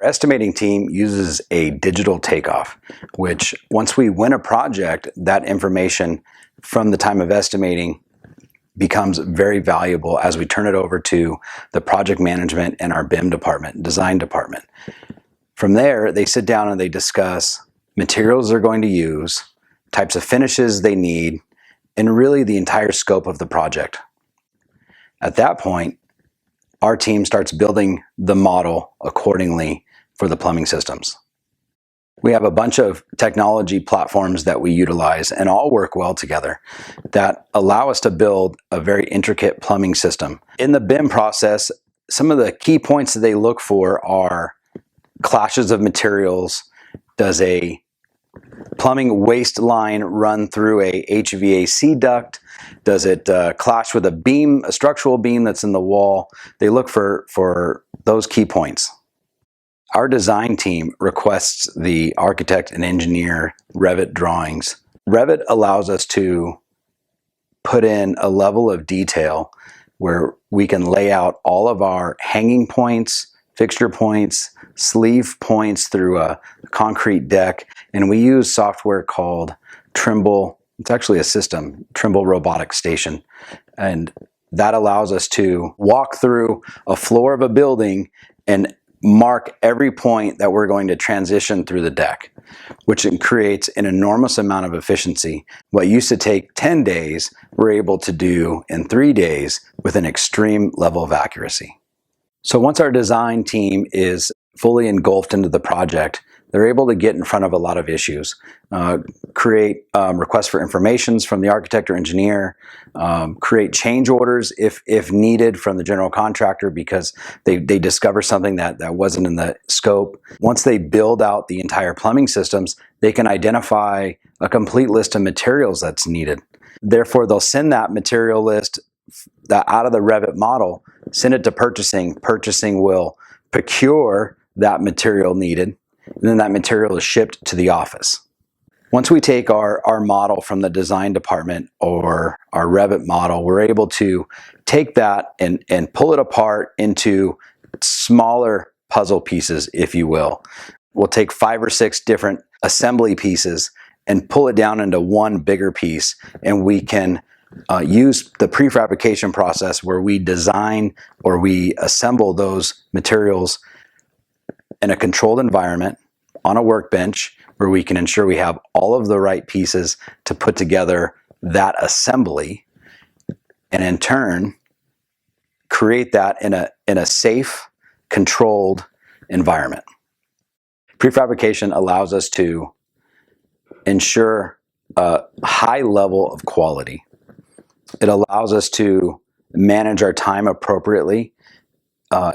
Our estimating team uses a digital takeoff, which once we win a project, that information from the time of estimating becomes very valuable as we turn it over to the project management and our BIM department, design department. From there, they sit down and they discuss materials they're going to use, types of finishes they need, and really the entire scope of the project. At that point, our team starts building the model accordingly for the plumbing systems. We have a bunch of technology platforms that we utilize and all work well together that allow us to build a very intricate plumbing system. In the BIM process, some of the key points that they look for are clashes of materials. Does a plumbing waste line run through a HVAC duct? Does it clash with a beam, a structural beam that's in the wall? They look for those key points. Our design team requests the architect and engineer Revit drawings. Revit allows us to put in a level of detail where we can lay out all of our hanging points, fixture points, sleeve points through a concrete deck, and we use software called Trimble. It's actually a system, Trimble Robotic Station, and that allows us to walk through a floor of a building and mark every point that we're going to transition through the deck, which creates an enormous amount of efficiency. What used to take 10 days, we're able to do in 3 days with an extreme level of accuracy. So once our design team is fully engulfed into the project, they're able to get in front of a lot of issues, create requests for informations from the architect or engineer, create change orders if needed from the general contractor because they discover something that wasn't in the scope. Once they build out the entire plumbing systems, they can identify a complete list of materials that's needed. Therefore, they'll send that material list out of the Revit model, send it to purchasing. Purchasing will procure that material needed, and then that material is shipped to the office. Once we take our model from the design department or our Revit model, we're able to take that and pull it apart into smaller puzzle pieces, if you will. We'll take 5 or 6 different assembly pieces and pull it down into one bigger piece, and we can use the prefabrication process where we design or we assemble those materials in a controlled environment on a workbench where we can ensure we have all of the right pieces to put together that assembly, and in turn create that in a safe, controlled environment. Prefabrication allows us to ensure a high level of quality. It allows us to manage our time appropriately.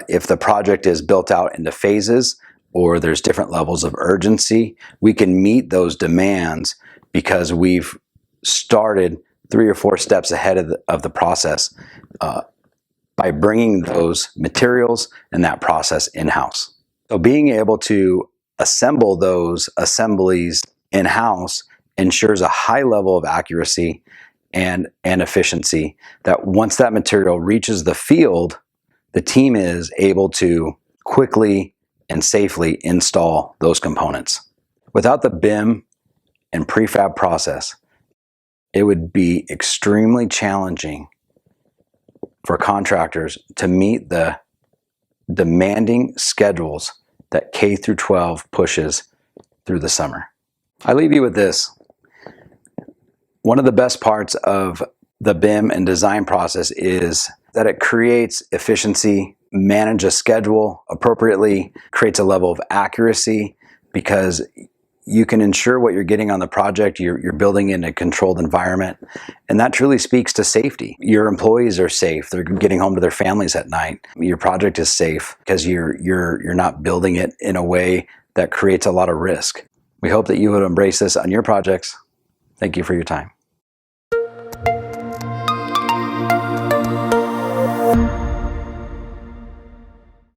If the project is built out into phases or there's different levels of urgency, we can meet those demands because we've started 3 or 4 steps ahead of the process by bringing those materials and that process in-house. So being able to assemble those assemblies in-house ensures a high level of accuracy and efficiency that once that material reaches the field, the team is able to quickly and safely install those components. Without the BIM and prefab process, it would be extremely challenging for contractors to meet the demanding schedules that K through 12 pushes through the summer. I leave you with this. One of the best parts of the BIM and design process is that it creates efficiency, manage a schedule appropriately, creates a level of accuracy because you can ensure what you're getting on the project, you're building in a controlled environment, and that truly speaks to safety. Your employees are safe, they're getting home to their families at night. Your project is safe because you're not building it in a way that creates a lot of risk. We hope that you would embrace this on your projects. Thank you for your time.